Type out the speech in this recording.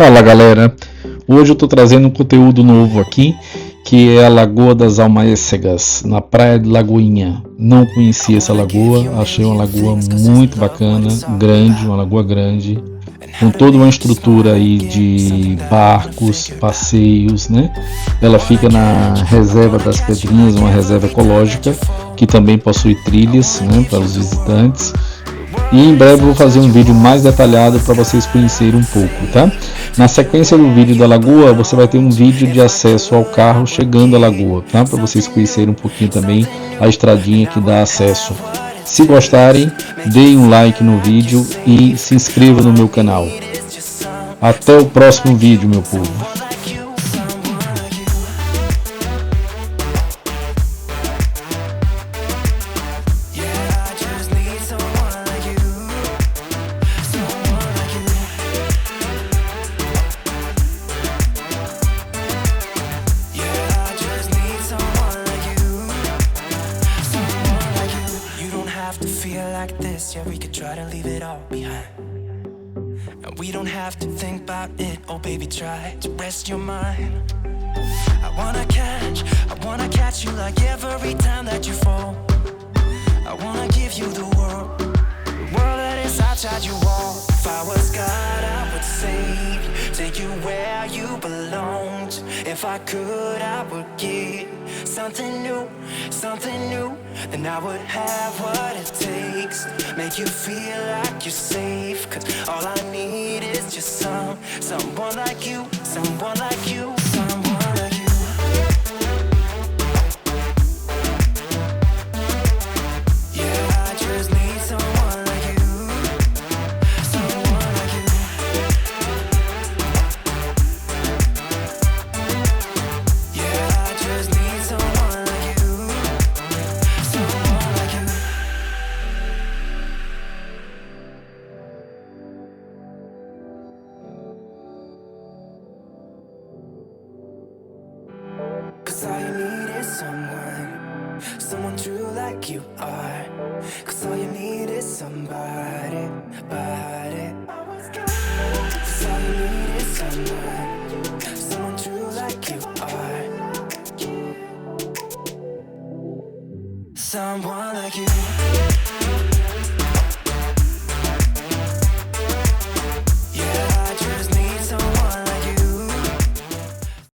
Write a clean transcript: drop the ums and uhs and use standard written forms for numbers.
Fala galera, hoje eu tô trazendo um conteúdo novo aqui, que é a Lagoa das Almécegas, na Praia de Lagoinha. Não conhecia essa lagoa, achei uma lagoa muito bacana, grande, uma lagoa grande, com toda uma estrutura aí de barcos, passeios, né? Ela fica na Reserva das Pedrinhas, uma reserva ecológica, que também possui trilhas, né, para os visitantes. E em breve eu vou fazer um vídeo mais detalhado para vocês conhecerem um pouco, tá? Na sequência do vídeo da lagoa, você vai ter um vídeo de acesso ao carro chegando à lagoa, tá? Para vocês conhecerem um pouquinho também a estradinha que dá acesso. Se gostarem, deem um like no vídeo e se inscrevam no meu canal. Até o próximo vídeo, meu povo. Yeah, we could try to leave it all behind. And we don't have to think about it. Oh baby, try to rest your mind. I wanna catch you like every time that you fall. I wanna give you the world that is outside your wall. If I was God, I would save you, take you where you belonged. If I could, I would give something new. Then I would have what it takes, make you feel like you're safe. Cause all I need is just someone like you, someone like you, someone like you. Yeah, I just need someone like you, someone like you. Yeah, I just need someone like you. Cause all you need is someone true like you are. Cause all you need is somebody. Cause all you need is someone true like you are. Someone like you.